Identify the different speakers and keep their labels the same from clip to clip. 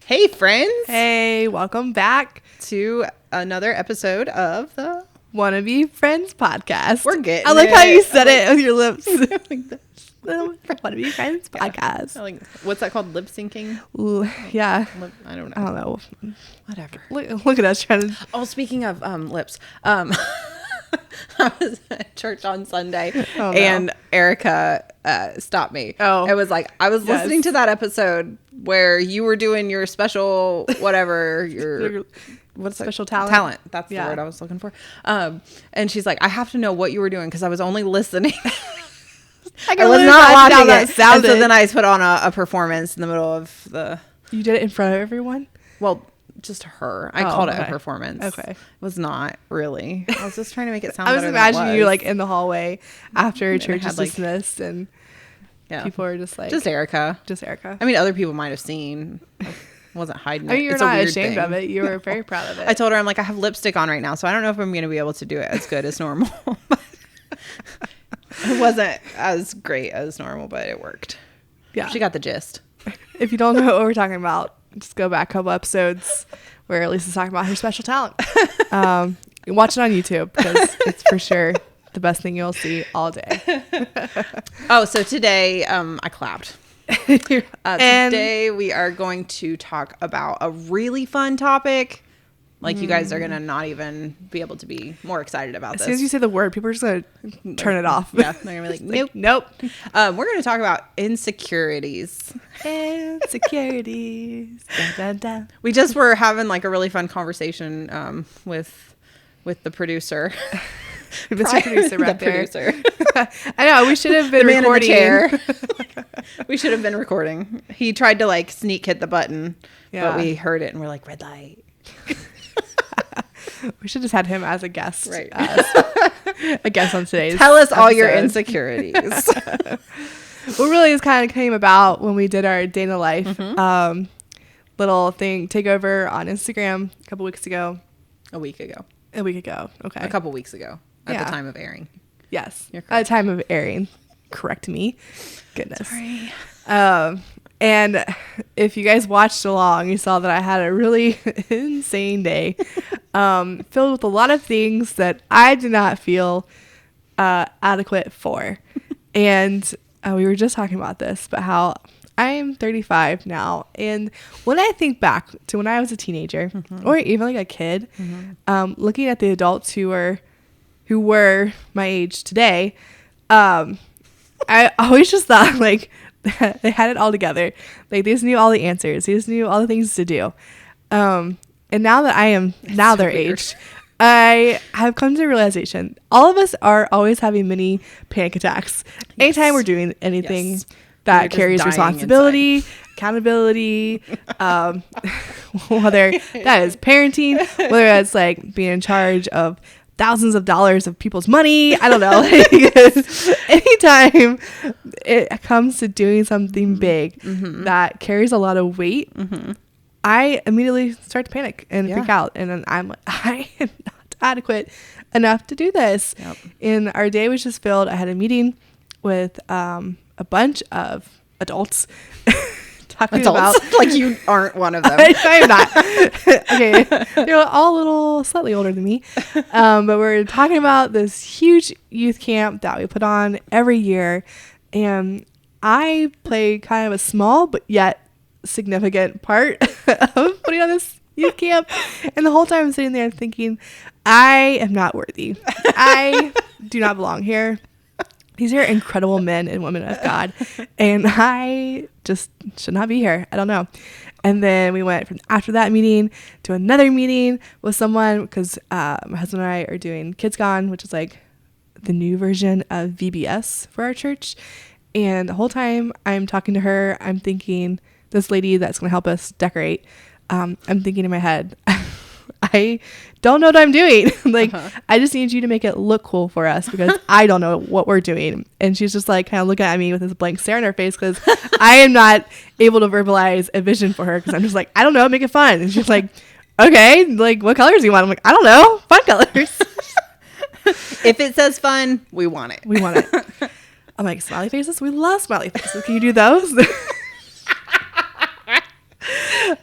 Speaker 1: Hey, friends.
Speaker 2: Hey, welcome back
Speaker 1: to another episode of the
Speaker 2: Wanna Be Friends podcast.
Speaker 1: We're getting
Speaker 2: I like
Speaker 1: it.
Speaker 2: how you said it with your lips. Wanna Be Friends podcast.
Speaker 1: What's that called? Lip syncing?
Speaker 2: Ooh, yeah.
Speaker 1: I don't
Speaker 2: I
Speaker 1: know.
Speaker 2: don't know.
Speaker 1: Whatever.
Speaker 2: Look at us trying to.
Speaker 1: Oh, speaking of lips, I was at church on Sunday and Erica stopped me.
Speaker 2: Oh.
Speaker 1: It was like, I was listening to that episode where you were doing your special, whatever, what's
Speaker 2: special
Speaker 1: that?
Speaker 2: talent.
Speaker 1: That's the word I was looking for. And she's like, I have to know what you were doing because I was only listening. I was not watching it. And so then I put on a performance in the middle of the.
Speaker 2: You did it in front of everyone?
Speaker 1: Well, just her. I called it a performance.
Speaker 2: Okay.
Speaker 1: It was not really. I was just trying to make it sound
Speaker 2: I was
Speaker 1: better
Speaker 2: imagining
Speaker 1: than it
Speaker 2: you
Speaker 1: was.
Speaker 2: like in the hallway after church is
Speaker 1: like,
Speaker 2: dismissed and people are just like.
Speaker 1: Just Erica.
Speaker 2: I
Speaker 1: mean, other people might have seen. I wasn't hiding it.
Speaker 2: I mean, you're
Speaker 1: It's
Speaker 2: not
Speaker 1: a weird
Speaker 2: ashamed
Speaker 1: thing.
Speaker 2: of it. You were very proud of it.
Speaker 1: I told her, I'm like, I have lipstick on right now, so I don't know if I'm going to be able to do it as good as normal. It wasn't as great as normal, but it worked.
Speaker 2: Yeah.
Speaker 1: She got the gist.
Speaker 2: If you don't know what we're talking about, just go back a couple episodes where Elyse is talking about her special talent. Watch it on YouTube because it's for sure the best thing you'll see all day.
Speaker 1: Oh, so today I clapped. Today we are going to talk about a really fun topic. Like you guys are going to not even be able to be more excited about this.
Speaker 2: As soon as you say the word, people are just going to turn it off.
Speaker 1: Yeah, they're going to be like, nope. We're going to talk about insecurities.
Speaker 2: Insecurities. Dun, dun, dun.
Speaker 1: We just were having like a really fun conversation with the producer.
Speaker 2: Mr. Producer right
Speaker 1: the
Speaker 2: there.
Speaker 1: Producer.
Speaker 2: I know. We should have been
Speaker 1: The man
Speaker 2: recording.
Speaker 1: in the chair. We should have been recording. He tried to like sneak hit the button, but we heard it and we're like, red light.
Speaker 2: We should just had him as a guest.
Speaker 1: Right.
Speaker 2: A guest on today's
Speaker 1: Tell us all your
Speaker 2: episode.
Speaker 1: insecurities.
Speaker 2: What really is kind of came about when we did our day in the life little thing takeover on Instagram a couple weeks ago.
Speaker 1: A week ago.
Speaker 2: Okay.
Speaker 1: A couple weeks ago at the time of airing.
Speaker 2: Yes.
Speaker 1: You're
Speaker 2: At
Speaker 1: correct.
Speaker 2: the time of airing. Correct me. Goodness.
Speaker 1: Sorry.
Speaker 2: And if you guys watched along, you saw that I had a really insane day filled with a lot of things that I did not feel adequate for. And we were just talking about this, but how I am 35 now. And when I think back to when I was a teenager or even like a kid, looking at the adults who were my age today, I always just thought like they had it all together. Like they just knew all the answers. They just knew all the things to do. And now that I am their age, I have come to the realization all of us are always having mini panic attacks. Anytime we're doing anything that carries responsibility, accountability, whether that is parenting, whether that's like being in charge of thousands of dollars of people's money. I don't know. Anytime it comes to doing something big that carries a lot of weight, I immediately start to panic and freak out. And then I'm like, I am not adequate enough to do this. Yep. And our day was just filled. I had a meeting with a bunch of adults.
Speaker 1: Adults? Like you aren't one of them.
Speaker 2: I'm not. Okay. They're all a little slightly older than me. But we're talking about this huge youth camp that we put on every year. And I play kind of a small but yet significant part of putting on this youth camp. And the whole time I'm sitting there thinking, I am not worthy. I do not belong here. These are incredible men and women of God. And I just should not be here. I don't know. And then we went from after that meeting to another meeting with someone because my husband and I are doing Kids Gone, which is like the new version of VBS for our church. And the whole time I'm talking to her, I'm thinking, this lady that's going to help us decorate, I'm thinking in my head, I don't know what I'm doing. Like, I just need you to make it look cool for us because I don't know what we're doing. And she's just like kind of looking at me with this blank stare on her face because I am not able to verbalize a vision for her because I'm just like, I don't know, make it fun. And she's like, okay, like what colors do you want? I'm like, I don't know, fun colors.
Speaker 1: If it says fun, we want it.
Speaker 2: We want it. I'm like, smiley faces? We love smiley faces. Can you do those?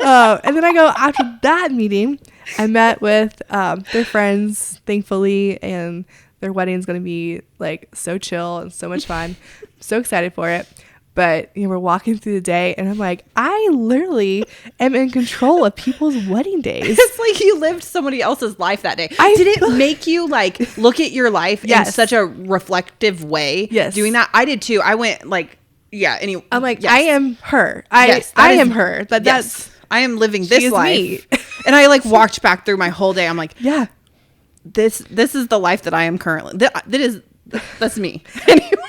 Speaker 2: And then I go after that meeting. I met with their friends, thankfully, and their wedding's going to be like so chill and so much fun. So excited for it. But we're walking through the day, and I'm like, I literally am in control of people's wedding days.
Speaker 1: It's like you lived somebody else's life that day. Did it make you like look at your life in such a reflective way?
Speaker 2: Yes,
Speaker 1: doing that. I did too. I went like, anyway,
Speaker 2: I'm like, I am her. I am her. That's
Speaker 1: I am living this life. And I like walked back through my whole day. I'm like,
Speaker 2: yeah,
Speaker 1: this is the life that I am currently. That's me.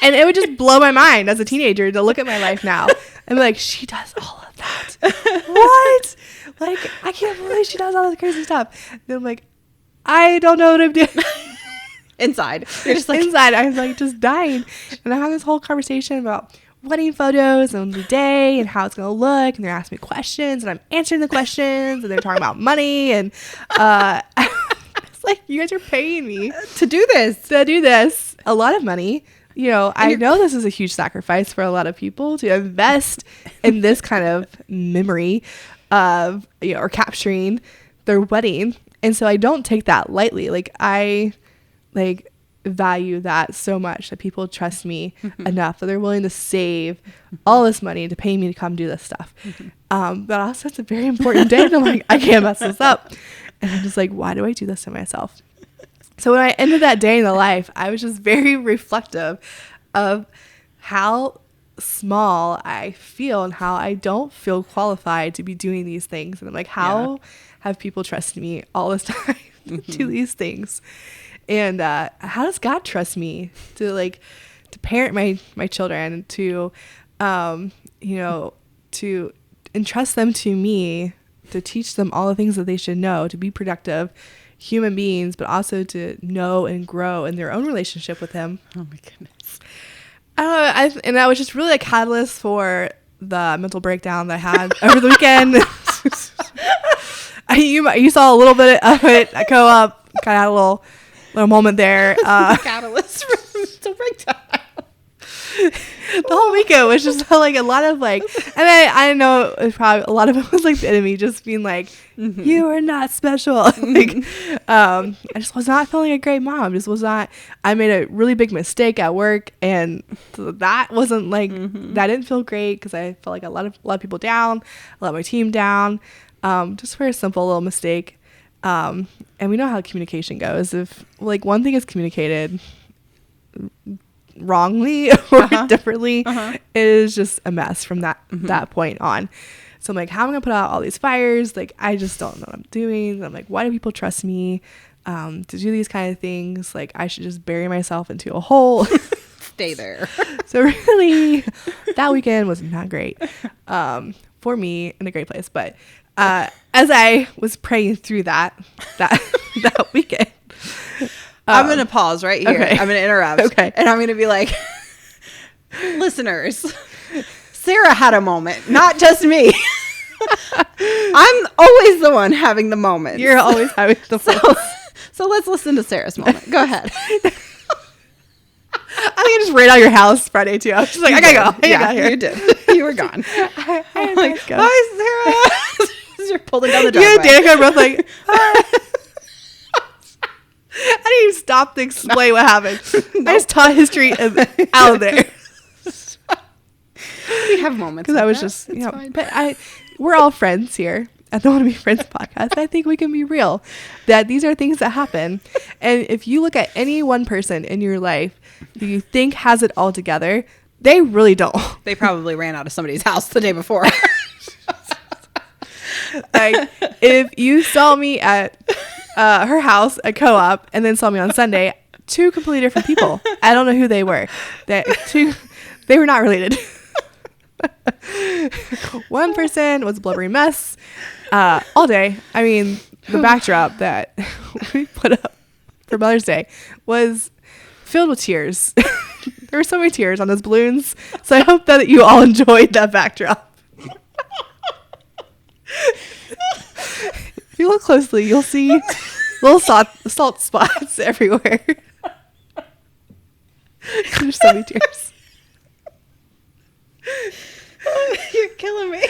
Speaker 2: And it would just blow my mind as a teenager to look at my life now and be like, she does all of that. What? Like, I can't believe she does all this crazy stuff. And then I'm like, I don't know what I'm doing.
Speaker 1: Inside. You're just like,
Speaker 2: inside. I was like just dying. And I had this whole conversation about wedding photos and the day and how it's going to look. And they're asking me questions and I'm answering the questions and they're talking about money. And it's like, you guys are paying me
Speaker 1: to do this.
Speaker 2: A lot of money. I know this is a huge sacrifice for a lot of people to invest in this kind of memory of, or capturing their wedding. And so I don't take that lightly. Like, I value that so much that people trust me enough that they're willing to save all this money to pay me to come do this stuff. But also it's a very important day. And I'm like, I can't mess this up. And I'm just like, why do I do this to myself? So when I ended that day in the life, I was just very reflective of how small I feel and how I don't feel qualified to be doing these things. And I'm like, how have people trusted me all this time to do these things? And how does God trust me to parent my children, to to entrust them to me, to teach them all the things that they should know, to be productive human beings, but also to know and grow in their own relationship with Him.
Speaker 1: Oh my goodness.
Speaker 2: And that was just really a catalyst for the mental breakdown that I had over the weekend. You saw a little bit of it at Co-op. Kind of had a little moment there.
Speaker 1: Catalyst for mental breakdown.
Speaker 2: The whole weekend was just like a lot of and I know it was probably a lot of it was like the enemy just being like, you are not special. I just was not feeling a great mom. Just was not. I made a really big mistake at work, and that wasn't that didn't feel great because I felt like a lot of people down, I let my team down, just for a simple little mistake. And we know how communication goes. If one thing is communicated wrongly or differently, it is just a mess from that point on. So I'm like, how am I gonna put out all these fires? Like, I just don't know what I'm doing. I'm like, why do people trust me to do these kind of things? Like, I should just bury myself into a hole.
Speaker 1: Stay there.
Speaker 2: So really, that weekend was not great for me, in a great place. But as I was praying through that weekend,
Speaker 1: I'm going to pause right here.
Speaker 2: Okay.
Speaker 1: I'm going to interrupt.
Speaker 2: Okay.
Speaker 1: And I'm going to be like, listeners, Sarah had a moment, not just me. I'm always the one having the moment.
Speaker 2: You're always having the moment.
Speaker 1: So let's listen to Sarah's moment. Go ahead.
Speaker 2: I think I just ran out of your house Friday too. I was just like, I gotta go.
Speaker 1: Yeah, you did. You were gone. I'm like, hi, Sarah. You're pulling down the driveway.
Speaker 2: You and Danica were both like, hi. I didn't even stop to explain what happened. No. I just taught history out of there.
Speaker 1: We have moments
Speaker 2: because I was just, but we're all friends here at the Want to Be Friends podcast. I think we can be real that these are things that happen. And if you look at any one person in your life who you think has it all together, they really don't.
Speaker 1: They probably ran out of somebody's house the day before.
Speaker 2: Like, if you saw me at her house at Co-op and then saw me on Sunday, two completely different people. I don't know who they were. They were not related. One person was a blubbery mess all day. I mean, the backdrop that we put up for Mother's Day was filled with tears. There were so many tears on those balloons. So I hope that you all enjoyed that backdrop. If you look closely, you'll see little salt spots everywhere. There's so many tears.
Speaker 1: You're killing me.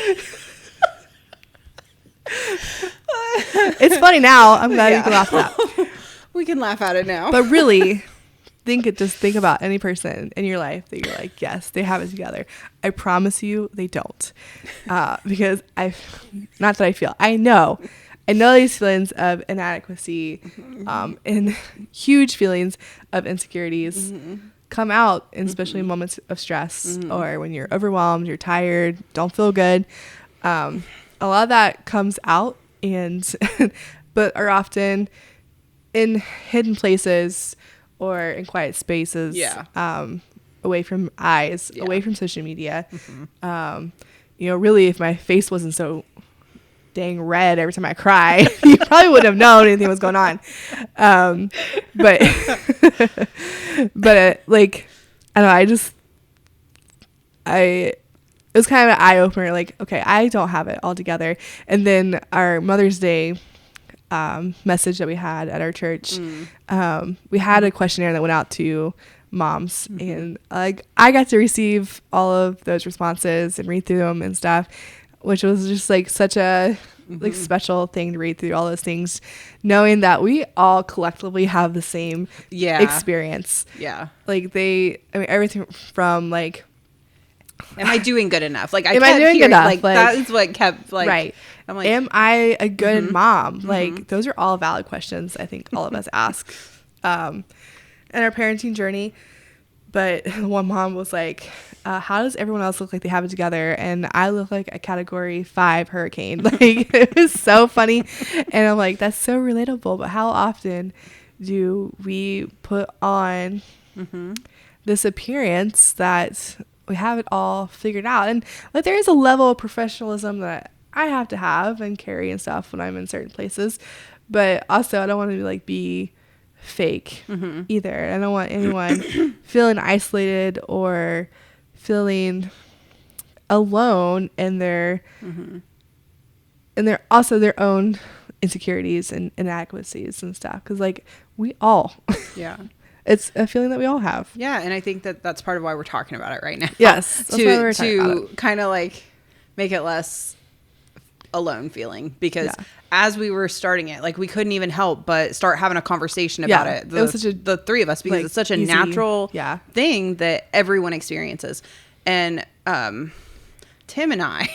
Speaker 2: funny now. I'm glad you can laugh at that.
Speaker 1: We can laugh at it now.
Speaker 2: But really, just think about any person in your life that you're like, yes, they have it together. I promise you they don't. Because I know these feelings of inadequacy and huge feelings of insecurities come out, in especially moments of stress or when you're overwhelmed, you're tired, don't feel good. A lot of that comes out but are often in hidden places or in quiet spaces, away from eyes, away from social media. Really, if my face wasn't so dang red every time I cry, you probably wouldn't have known anything was going on. But like, I don't know, it was kind of an eye opener. Like, okay, I don't have it all together. And then our Mother's Day message that we had at our church, we had a questionnaire that went out to moms, and like I got to receive all of those responses and read through them and stuff, which was just like such a like special thing to read through all those things, knowing that we all collectively have the same experience. Like everything from like,
Speaker 1: am I doing good enough? Like,
Speaker 2: am I doing enough?
Speaker 1: Like that is what kept like,
Speaker 2: right. I'm like, am I a good mom? Like, those are all valid questions I think all of us ask in our parenting journey. But one mom was like, how does everyone else look like they have it together? And I look like a Category 5 hurricane. Like, it was so funny. And I'm like, that's so relatable. But how often do we put on this appearance that we have it all figured out? And like, there is a level of professionalism that I have to have and carry and stuff when I'm in certain places. But also, I don't want to be fake either. I don't want anyone feeling isolated or feeling alone in their also their own insecurities and inadequacies and stuff, because like we all it's a feeling that we all have.
Speaker 1: And I think that that's part of why we're talking about it right now.
Speaker 2: Yes,
Speaker 1: to kind of like make it less alone feeling, because as we were starting it, like we couldn't even help but start having a conversation about it.
Speaker 2: It was
Speaker 1: the three of us, because
Speaker 2: like,
Speaker 1: it's such a
Speaker 2: easy,
Speaker 1: natural thing that everyone experiences. And Tim and I,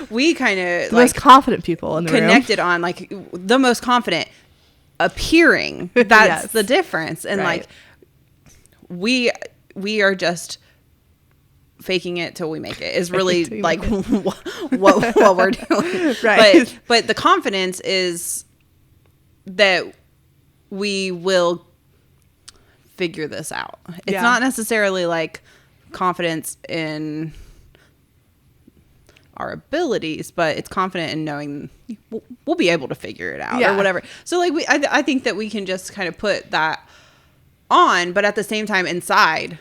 Speaker 1: we kind of
Speaker 2: the most confident people in the
Speaker 1: connected room. On like the most confident appearing. That's the difference. And like we are just faking it till we make it is really like what we're doing. Right. But the confidence is that we will figure this out. It's not necessarily like confidence in our abilities, but it's confident in knowing we'll be able to figure it out or whatever. So like I think that we can just kind of put that on, but at the same time inside,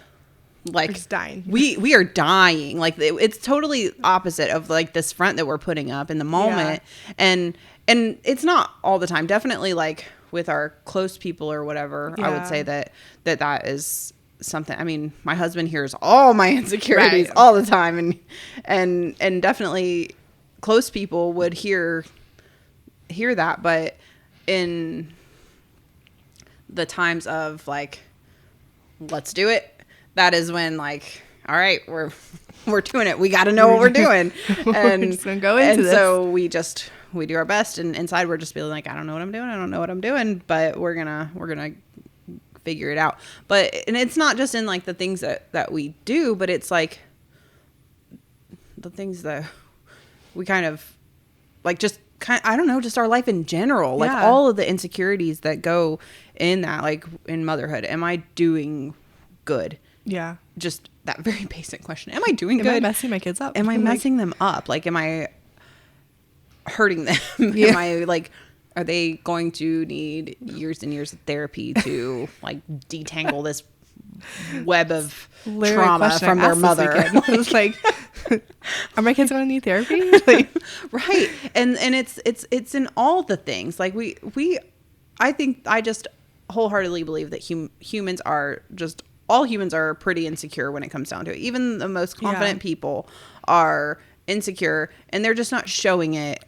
Speaker 1: like
Speaker 2: we're just dying.
Speaker 1: We are dying. Like it's totally opposite of like this front that we're putting up in the moment. And it's not all the time. Definitely like with our close people or whatever, I would say that is something. I mean, my husband hears all my insecurities all the time, and definitely close people would hear that. But in the times of like, let's do it, that is when like, all right, we're doing it. We got to know what we're doing, and
Speaker 2: we're just gonna go into this.
Speaker 1: So we do our best, and inside we're just feeling like, I don't know what I'm doing, but we're gonna figure it out. And it's not just in like the things that we do, but it's like the things that we kind of like, just I don't know, just our life in general, like all of the insecurities that go in that, like in motherhood. Am I doing good?
Speaker 2: Yeah. Just
Speaker 1: that very basic question. Am I doing good?
Speaker 2: Am I messing my kids up?
Speaker 1: Am I messing them up? Like, am I hurting them? Am I like, are they going to need years and years of therapy to like detangle this web of trauma from their mother?
Speaker 2: It's like, are my kids going to need therapy? Like,
Speaker 1: right. And it's in all the things. Like I just wholeheartedly believe that humans are just, all humans are pretty insecure when it comes down to it. Even the most confident people are insecure, and they're just not showing it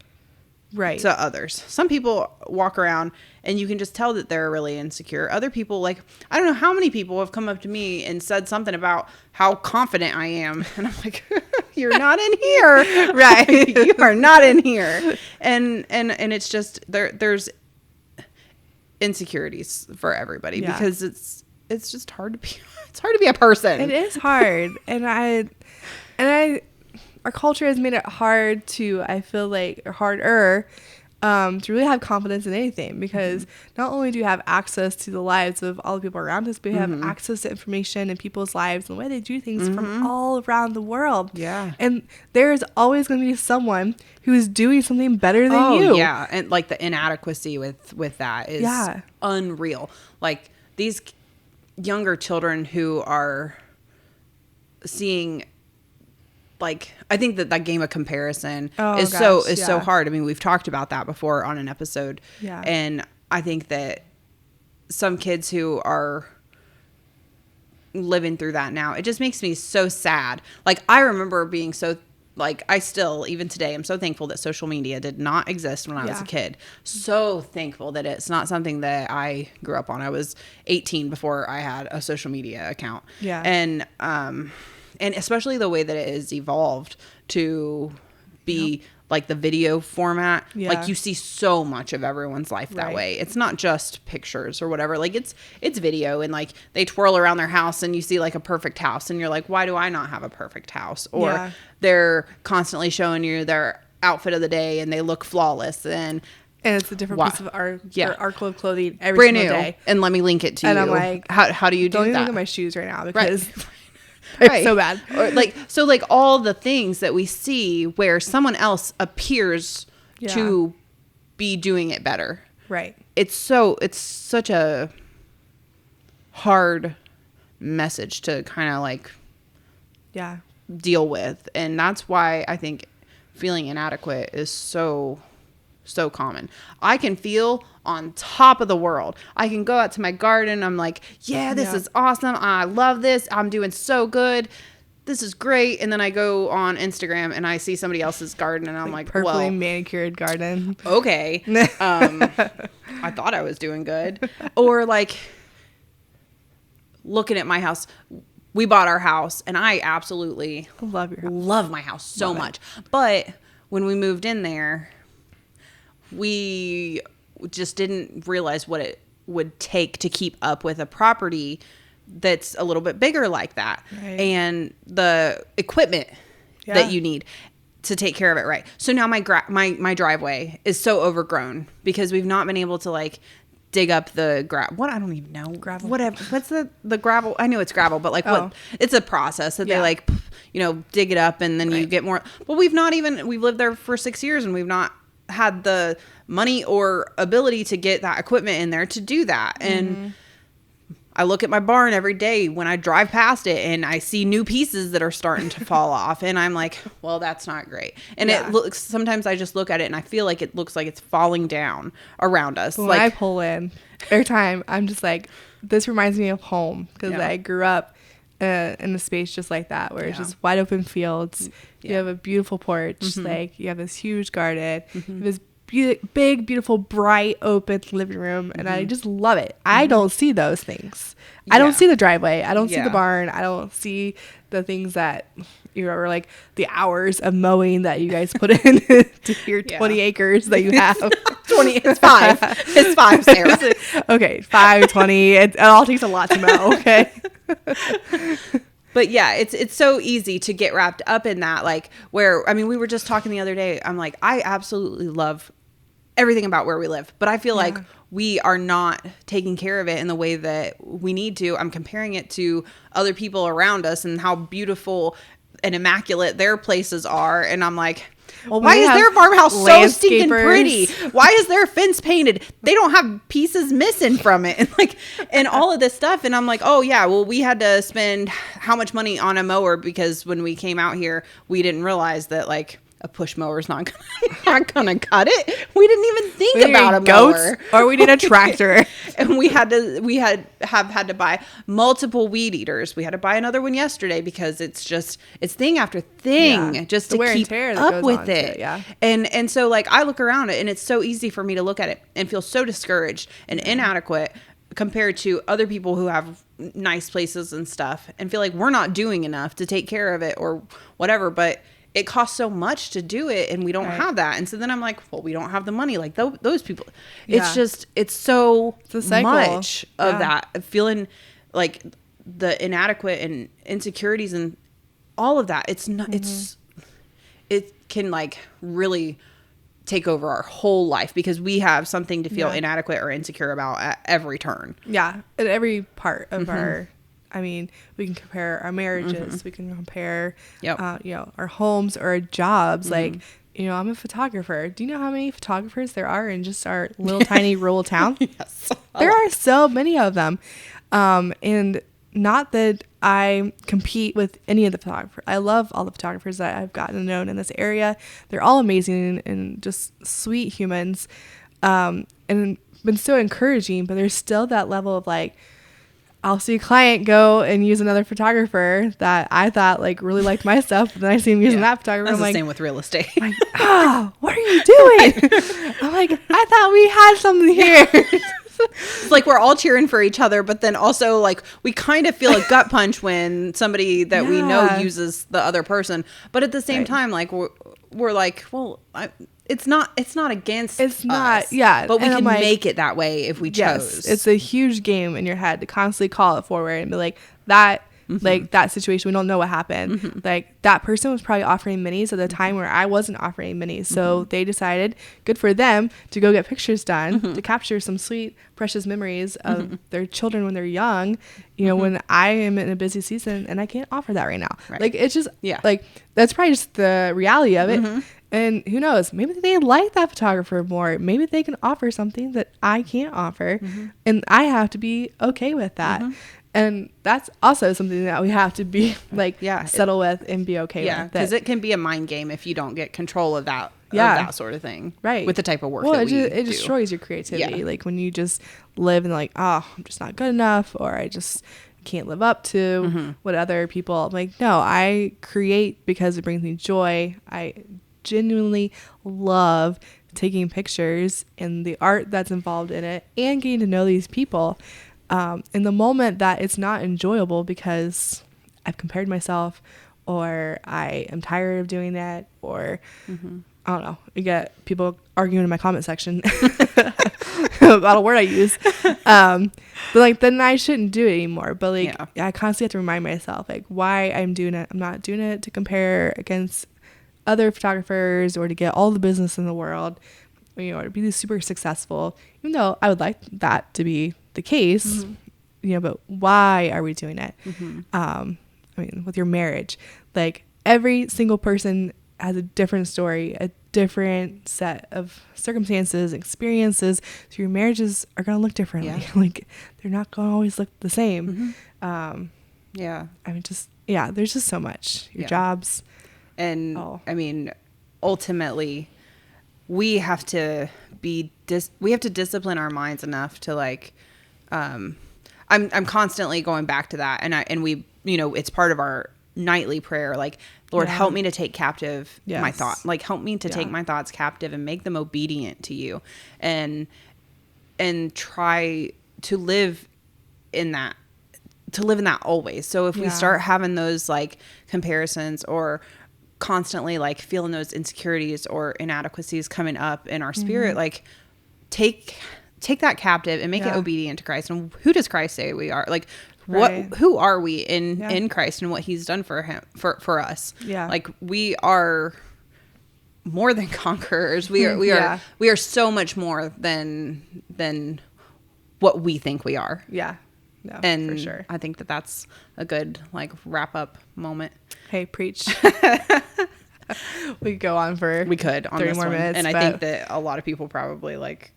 Speaker 2: right.
Speaker 1: to others. Some people walk around and you can just tell that they're really insecure. Other people, like, I don't know how many people have come up to me and said something about how confident I am. And I'm like, you're not in here. Right. You are not in here. And it's just, there's insecurities for everybody because it's just hard to be a person.
Speaker 2: It is hard. and I our culture has made it hard to, I feel like, harder to really have confidence in anything, because not only do you have access to the lives of all the people around us, but you have access to information in people's lives and the way they do things from all around the world.
Speaker 1: Yeah.
Speaker 2: And there's always going to be someone who is doing something better than you.
Speaker 1: Yeah. And like the inadequacy with that is unreal. Like these younger children who are seeing, like, I think that game of comparison is so hard. I mean, we've talked about that before on an episode.
Speaker 2: Yeah.
Speaker 1: And I think that some kids who are living through that now, it just makes me so sad. Like, I remember being so, like, I still, even today, I'm so thankful that social media did not exist when I was a kid. So thankful that it's not something that I grew up on. I was 18 before I had a social media account.
Speaker 2: Yeah.
Speaker 1: And especially the way that it has evolved to be like the video format.
Speaker 2: Yeah.
Speaker 1: Like, you see so much of everyone's life that way. It's not just pictures or whatever. Like, it's video, and like they twirl around their house and you see like a perfect house and you're like, why do I not have a perfect house? Or they're constantly showing you their outfit of the day and they look flawless, and
Speaker 2: it's a different piece of article of clothing every
Speaker 1: brand
Speaker 2: single
Speaker 1: new
Speaker 2: day.
Speaker 1: And let me link it to you.
Speaker 2: And I'm like,
Speaker 1: how do you do that?
Speaker 2: Don't even look at my shoes right now, because
Speaker 1: It's
Speaker 2: so bad.
Speaker 1: Or like all the things that we see where someone else appears to be doing it better.
Speaker 2: Right.
Speaker 1: It's such a hard message to kind of like deal with. And that's why I think feeling inadequate is so common. I can feel on top of the world. I can go out to my garden. I'm like, this is awesome. I love this. I'm doing so good. This is great. And then I go on Instagram and I see somebody else's garden and I'm like
Speaker 2: perfectly manicured garden.
Speaker 1: Okay. I thought I was doing good. Or like looking at my house. We bought our house and I absolutely love my house so much. But when we moved in there, we just didn't realize what it would take to keep up with a property that's a little bit bigger like that. Right. And the equipment that you need to take care of it right. So now my driveway is so overgrown because we've not been able to like dig up the gravel. I don't even know.
Speaker 2: Gravel.
Speaker 1: Whatever. What's the gravel? I know it's gravel, but like what? It's a process that they like, dig it up and then you get more. But we've lived there for 6 years and we've not had the money or ability to get that equipment in there to do that. And I look at my barn every day when I drive past it and I see new pieces that are starting to fall off. And I'm like, well, that's not great. And it looks, sometimes I just look at it and I feel like it looks like it's falling down around us.
Speaker 2: When I pull in every time, I'm just like, this reminds me of home, because I grew up in a space just like that, where it's just wide open fields. You have a beautiful porch, like you have this huge garden, you have this big, beautiful, bright, open living room, and I just love it. I don't see those things. I don't see the driveway. I don't see the barn. I don't see the things that or like the hours of mowing that you guys put in to your 20 acres that you have.
Speaker 1: 20. It's 5. It's 5, Sarah.
Speaker 2: Okay, 5, 20. It all takes a lot to mow. Okay.
Speaker 1: But yeah, it's so easy to get wrapped up in that. Like, where, I mean, we were just talking the other day. I'm like, I absolutely love everything about where we live, but I feel like we are not taking care of it in the way that we need to. I'm comparing it to other people around us and how beautiful and immaculate their places are. And I'm like, well, why is their farmhouse so stinking pretty? Why is their fence painted? They don't have pieces missing from it. And like, and all of this stuff. And I'm like, oh yeah, well, we had to spend how much money on a mower because when we came out here, we didn't realize that like a push mower is not gonna cut it. We didn't even think about a mower,
Speaker 2: or we need a tractor.
Speaker 1: And we had to buy multiple weed eaters. We had to buy another one yesterday because it's thing after thing just to keep up with it.
Speaker 2: Yeah.
Speaker 1: And so like I look around it and it's so easy for me to look at it and feel so discouraged and inadequate compared to other people who have nice places and stuff and feel like we're not doing enough to take care of it or whatever, but it costs so much to do it and we don't have that. And so then I'm like, well, we don't have the money like those people. It's just, it's so much of that feeling like the inadequate and insecurities and all of that. It's not, it can like really take over our whole life because we have something to feel inadequate or insecure about at every turn.
Speaker 2: Yeah. At every part of our, I mean, we can compare our marriages. We can compare, our homes or our jobs. Like, I'm a photographer. Do you know how many photographers there are in just our little tiny rural town?
Speaker 1: Yes.
Speaker 2: There are so many of them. And not that I compete with any of the photographers. I love all the photographers that I've gotten to know in this area. They're all amazing and just sweet humans. And been so encouraging, but there's still that level of like, I'll see a client go and use another photographer that I thought like really liked my stuff, but then I see him using that photographer.
Speaker 1: That's
Speaker 2: I'm
Speaker 1: the
Speaker 2: like,
Speaker 1: same with real estate.
Speaker 2: I'm like, what are you doing? I'm like, I thought we had something here.
Speaker 1: It's like we're all cheering for each other, but then also like we kind of feel a gut punch when somebody that we know uses the other person. But at the same time, like we're like, well, it's not against us. But we can make it that way if we chose.
Speaker 2: It's a huge game in your head to constantly call it forward and be like that. Like that situation, we don't know what happened. Like that person was probably offering minis at the time where I wasn't offering minis. So they decided, good for them, to go get pictures done to capture some sweet, precious memories of their children when they're young, when I am in a busy season and I can't offer that right now. Right. Like it's just, like that's probably just the reality of it. And who knows, maybe they like that photographer more. Maybe they can offer something that I can't offer. And I have to be okay with that. And that's also something that we have to be like settle with and be okay with. Yeah,
Speaker 1: because it can be a mind game if you don't get control of that, that sort of thing. Right. With the type of work that we do.
Speaker 2: It destroys your creativity. Like when you just live and like, oh, I'm just not good enough, or I just can't live up to what other people. I'm like, no, I create because it brings me joy. I genuinely love taking pictures and the art that's involved in it and getting to know these people. In the moment that it's not enjoyable because I've compared myself or I am tired of doing that or I don't know, you get people arguing in my comment section about a word I use. But like then I shouldn't do it anymore. But like I constantly have to remind myself like why I'm doing it. I'm not doing it to compare against other photographers or to get all the business in the world, or to be super successful, even though I would like that to be the case, but why are we doing it? I mean, with your marriage, like every single person has a different story, a different set of circumstances, experiences. So your marriages are going to look differently. Like they're not going to always look the same. I mean, there's just so much. Your jobs.
Speaker 1: And I mean, ultimately we have to discipline our minds enough to like, I'm constantly going back to that. And we, it's part of our nightly prayer. Like, Lord, help me to take captive my thought. Like, help me to take my thoughts captive and make them obedient to you and try to live in that always. So if we start having those like comparisons or constantly like feeling those insecurities or inadequacies coming up in our spirit, like take that captive and make it obedient to Christ. And who does Christ say we are? Like who are we in Christ and what he's done for him, for us? Yeah. Like we are more than conquerors. We are so much more than what we think we are.
Speaker 2: Yeah. No,
Speaker 1: and
Speaker 2: for sure.
Speaker 1: I think that's a good like wrap up moment.
Speaker 2: Hey, preach. We could go on for
Speaker 1: 30 more minutes. And I think that a lot of people probably like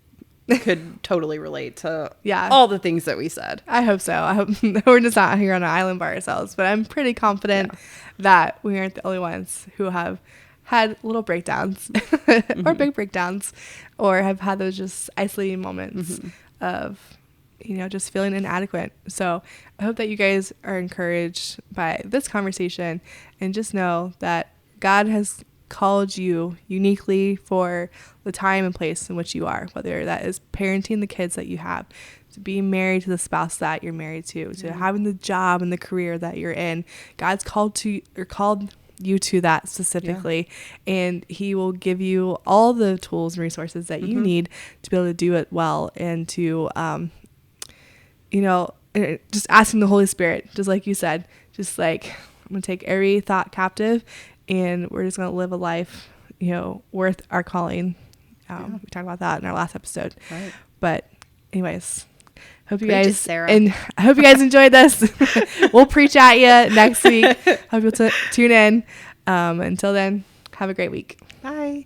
Speaker 1: could totally relate to all the things that we said.
Speaker 2: I hope so. I hope we're just not here on an island by ourselves, but I'm pretty confident that we aren't the only ones who have had little breakdowns or big breakdowns, or have had those just isolating moments of, just feeling inadequate. So I hope that you guys are encouraged by this conversation, and just know that God has called you uniquely for the time and place in which you are, whether that is parenting the kids that you have, to being married to the spouse that you're married to having the job and the career that you're in. God's called you to that specifically, and he will give you all the tools and resources that you need to be able to do it well, and to just asking the Holy Spirit, just like you said, just like, I'm gonna take every thought captive, and we're just gonna live a life worth our calling. We talked about that in our last episode, right? But anyways, hope you guys,
Speaker 1: Sarah.
Speaker 2: And I hope you guys enjoyed this. We'll preach at you next week. Hope you'll tune in. Until then, have a great week.
Speaker 1: Bye.